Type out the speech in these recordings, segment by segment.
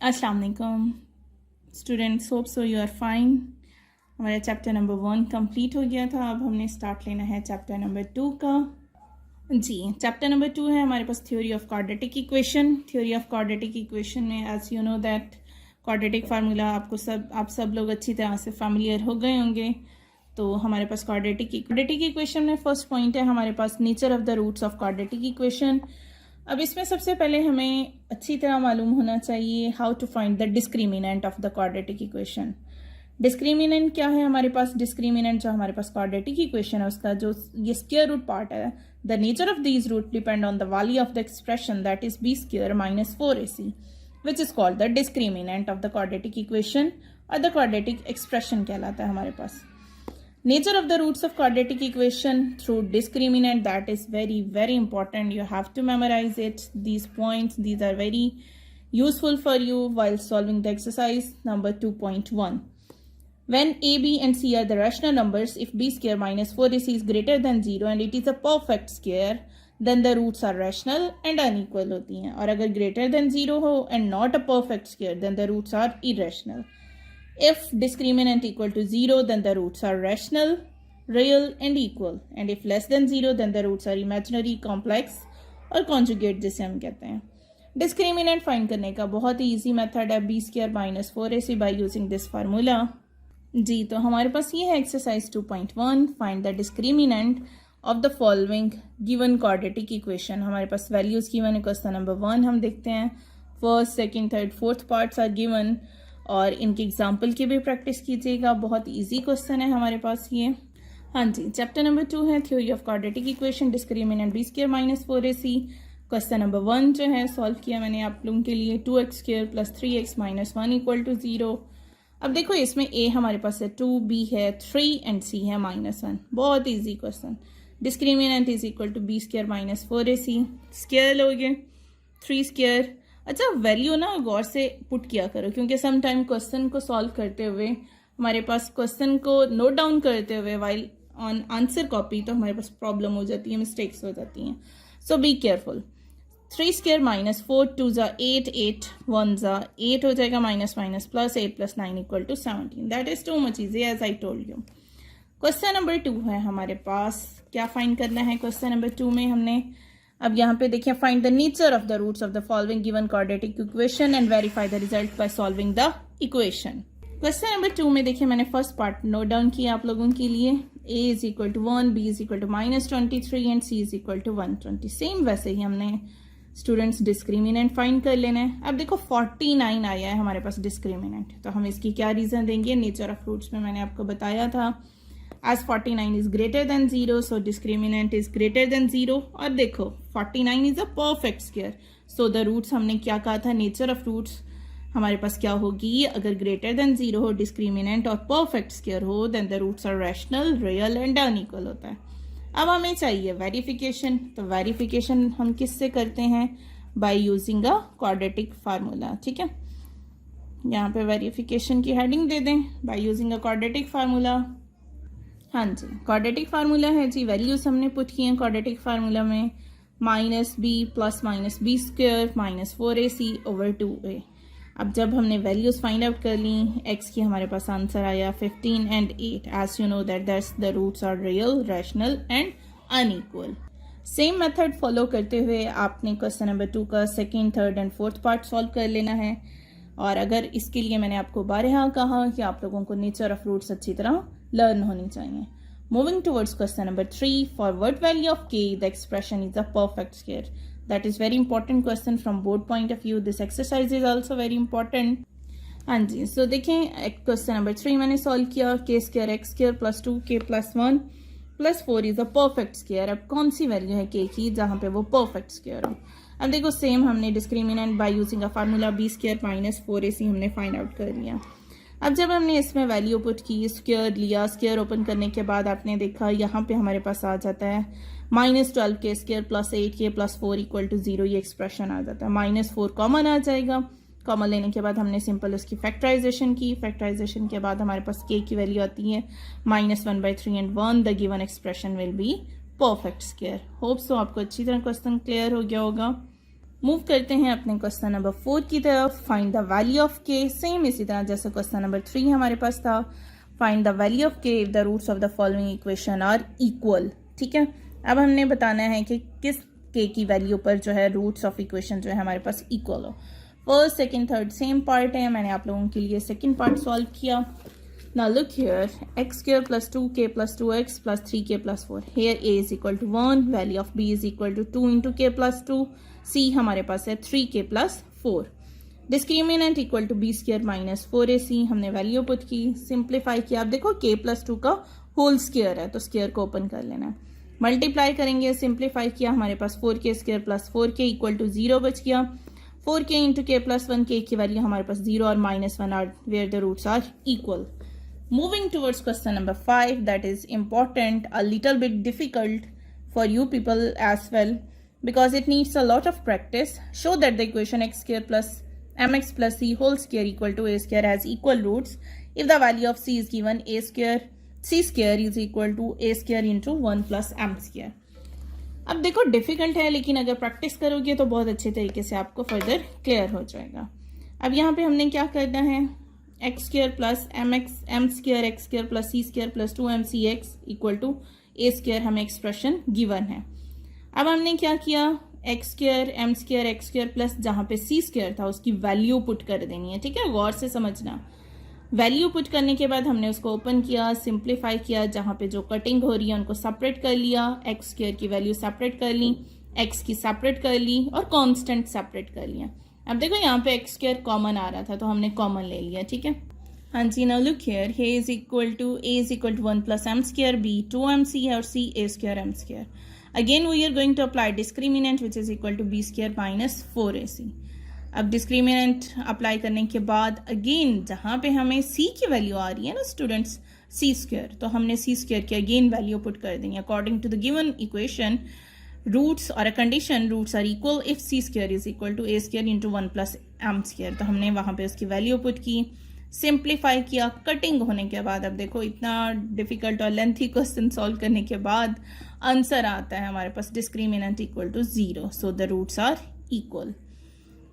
अस्सलाम वालेकुम students, hope so you are fine. हमारा चैप्टर नंबर 1 कंप्लीट हो गया था। अब हमने स्टार्ट लेना है चैप्टर नंबर 2 का। जी, चैप्टर नंबर 2 है हमारे पास theory of quadratic equation. Theory of quadratic equation में as you know that quadratic formula आप सब लोग अच्छी तरह से फैमिलियर हो गए होंगे। तो हमारे पास क्वाड्रेटिक इक्वेशन में फर्स्ट पॉइंट है हमारे पास nature of the roots of quadratic equation. अब इसमें सबसे पहले हमें अच्छी तरह मालूम होना चाहिए how to find the discriminant of the quadratic equation. Discriminant क्या है हमारे पास? डिस्क्रिमिनेंट जो हमारे पास क्वाड्रेटिक इक्वेशन है उसका जो ये स्क्वायर रूट पार्ट है, the nature of these root depend on the value of the expression that is b square minus 4ac which is called the discriminant of the quadratic equation और the quadratic expression कहलाता है हमारे पास। Nature of the roots of quadratic equation through discriminant, that is very important. You have to memorize it. These points, these are very useful for you while solving the exercise number 2.1. When a, b and c are the rational numbers, if b square minus 4ac is greater than 0 and it is a perfect square, then the roots are rational and unequal होती हैं। और अगर greater than 0 हो and not a perfect square, then the roots are irrational. If discriminant equal to 0, then the roots are rational, real and equal. And if less than 0, then the roots are imaginary, complex और conjugate जिसे हम कहते हैं। Discriminant find करने का बहुत ही easy method है b square minus 4ac by using this formula। जी, तो हमारे पास ये है exercise 2.1, find the discriminant of the following given quadratic equation। हमारे पास values given है। क्वेश्चन नंबर 1 हम देखते हैं। First, second, third, fourth parts are given और इनके एग्जाम्पल की भी प्रैक्टिस कीजिएगा। बहुत इजी क्वेश्चन है हमारे पास ये। हाँ जी, चैप्टर नंबर 2 है theory of quadratic equation, discriminant b square minus 4ac। Question number 1 जो है सॉल्व किया मैंने आप लोगों के लिए, 2x square plus 3x minus 1 equal to 0। अब देखो इसमें a हमारे पास है 2, b है 3 एंड c है -1। बहुत easy question. Discriminant is equal to b square minus 4ac, square लोगे 3 स्क्वायर। अच्छा, वैल्यू ना गौर से पुट किया करो क्योंकि सम टाइम क्वेश्चन को सॉल्व करते हुए हमारे पास क्वेश्चन को नोट डाउन करते हुए वाइल ऑन आंसर कॉपी तो हमारे पास प्रॉब्लम हो जाती है, मिस्टेक्स हो जाती हैं। सो बी केयरफुल। 3 स्क्वायर माइनस 4, 2 जा 8, 8 1 जा 8 हो जाएगा, minus minus plus 8 plus 9 equal to 17। That is too much easy as I told you. Question number 2 है हमारे पास। क्या फाइंड करना है क्वेश्चन नंबर 2 में हमने? अब यहाँ पे देखिए, find the nature of the roots of the following given quadratic equation and verify the result by solving the equation. Question number 2 में देखिए मैंने फर्स्ट पार्ट नोट डाउन किया आप लोगों के लिए। a is equal to 1, b is equal to -23 and c is equal to 120। Same वैसे ही हमने स्टूडेंट्स डिस्क्रिमिनेंट फाइंड कर लेना है। अब देखो 49 आया है हमारे पास डिस्क्रिमिनेंट, तो हम इसकी क्या रीजन देंगे? नेचर ऑफ रूट्स में मैंने आपको बताया था as 49 is greater than 0, so discriminant is greater than 0। और देखो 49 is a perfect square, so the roots हमने क्या कहा था? nature of roots हमारे पास क्या होगी? अगर greater than 0 हो, discriminant और perfect square हो, then the roots are rational, real and unequal होता है। अब हमें चाहिए वेरिफिकेशन, तो वेरिफिकेशन हम किससे करते हैं? by using a quadratic formula। ठीक है, यहाँ पे वेरिफिकेशन की हेडिंग दे दें, by using a quadratic formula। हाँ जी, क्वाड्रेटिक फार्मूला है जी, वैल्यूज हमने पुट किए हैं क्वाड्रेटिक फार्मूला में, minus b plus minus b square minus 4ac over 2a। अब जब हमने वैल्यूज फाइंड आउट कर ली, x की हमारे पास आंसर आया 15 and 8। As you know that the roots are real, rational and unequal. Same method follow करते हुए आपने क्वेश्चन नंबर 2 का second, third and fourth part solve कर लेना है। और अगर इसके लिए मैंने आपको बारहा कहा कि आप लोगों को नेचर ऑफ रूट्स अच्छी तरह लर्न होनी चाहिए। Moving towards question number 3, for what value of k the expression is a perfect square. That is very important question from board point of view. This exercise is also very important. हाँ जी, सो देखें question number 3 मैंने solve किया। k square x square plus 2k plus 1 plus 4 is a perfect square. अब कौन सी value है k की जहाँ पे वो परफेक्ट स्क्वायर हो? अब देखो सेम हमने discriminant by using a formula b square minus 4ac हमने फाइंड आउट कर लिया। अब जब हमने इसमें वैल्यू पुट की, स्क्वायर लिया, स्क्वायर ओपन करने के बाद आपने देखा यहाँ पे हमारे पास आ जाता है -12k square plus 8k plus 4 equal to 0। ये एक्सप्रेशन आ जाता है। -4 कॉमन आ जाएगा। कॉमन लेने के बाद हमने सिंपल उसकी फैक्टराइजेशन की। फैक्टराइजेशन के बाद हमारे पास k की वैल्यू आती है -1/3 and 1। The given expression will be perfect square. Hope so आपको अच्छी तरह क्वेश्चन क्लियर हो गया होगा। मूव करते हैं अपने क्वेश्चन नंबर 4 की तरफ. Find the value of k. Same इसी तरह जैसे क्वेश्चन नंबर 3 हमारे पास था. Find the value of k if the roots of the following equation are equal. ठीक है, अब हमने बताना है कि किस के की वैल्यू पर जो है रूट्स ऑफ इक्वेशन जो है हमारे पास इक्वल हो. First, second, third same part है. मैंने आप लोगों के लिए सेकंड पार्ट सॉल्व किया. Now look here, x square plus 2k plus 2x plus 3k plus 4. Here a is equal to 1, value of b is equal to 2 into k plus 2. c हमारे पास है 3k plus 4. Discriminant equal to b square minus 4ac. हमने value put की, simplify किया. आप देखो k plus 2 का whole square है तो स्क्वायर को ओपन कर लेना है. मल्टीप्लाई करेंगे, सिंप्लीफाई किया, हमारे पास 4k square plus 4k equal to 0 बच गया. 4k into k plus 1, k की वैल्यू हमारे पास 0 और -1 are where the roots are equal. Moving towards question number 5, that is important, a little bit difficult for you people as well because it needs a lot of practice. Show that the equation x square plus mx plus c whole square equal to a square has equal roots if the value of c is given a square c square is equal to a square into 1 plus m square. अब देखो difficult है लेकिन अगर practice करोगे तो बहुत अच्छे तरीके से आपको फर्दर क्लियर हो जाएगा. अब यहाँ पे हमने क्या करना है, x square plus m square x square plus c square plus 2mcx equal to a square हमें एक्सप्रेशन गिवन है. अब हमने क्या किया, x square m square x square plus जहाँ पे सी स्क्र था उसकी वैल्यू पुट कर देनी है. ठीक है, गौर से समझना. वैल्यू पुट करने के बाद हमने उसको ओपन किया, सिंप्लीफाई किया, जहाँ पे जो कटिंग हो रही है उनको सेपरेट कर लिया. एक्स स्क्र की वैल्यू सेपरेट कर ली, एक्स की सेपरेट कर ली और कॉन्स्टेंट सेपरेट कर लिया. अब देखो यहाँ पे एक्स स्क्वायर कॉमन आ रहा था तो हमने कॉमन ले लिया. ठीक है, हाँ जी. Now look here, hey is equal to a is equal to 1 plus m square, b 2mc है और c a square m square. Again we are going to apply discriminant which is equal to b square minus 4ac. अब discriminant apply करने के बाद again जहाँ पे हमें सी की वैल्यू आ रही है ना स्टूडेंट्स, सी स्क्वायर, तो हमने सी स्क्वायर की अगेन वैल्यू पुट कर देंगे according to the given equation. Roots और a condition roots are equal if c square is equal to a square into 1 plus m square. तो हमने वहाँ पे उसकी वैल्यू पुट की, सिंप्लीफाई किया. कटिंग होने के बाद अब देखो इतना डिफिकल्ट और लेंथी क्वेश्चन सॉल्व करने के बाद आंसर आता है हमारे पास discriminant equal to 0. So the roots are equal.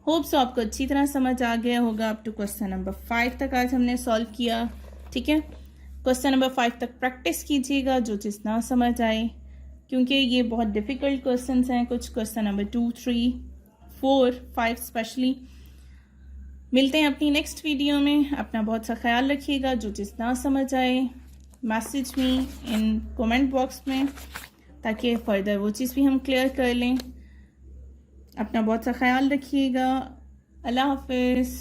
Hope so आपको अच्छी तरह समझ आ गया होगा. अप टू क्वेश्चन नंबर 5 तक आज हमने सॉल्व किया. ठीक है, क्वेश्चन नंबर 5 तक प्रैक्टिस कीजिएगा जो चीज़ ना समझ आए, क्योंकि ये बहुत डिफ़िकल्ट क्वेश्चंस हैं. कुछ क्वेश्चन नंबर 2, 3, 4, 5 स्पेशली. मिलते हैं अपनी नेक्स्ट वीडियो में. अपना बहुत सा ख्याल रखिएगा. जो चीज़ ना समझ आए message me in comment box में ताकि फर्दर वो चीज़ भी हम क्लियर कर लें. अपना बहुत सा ख्याल रखिएगा. अल्लाह हाफिज़.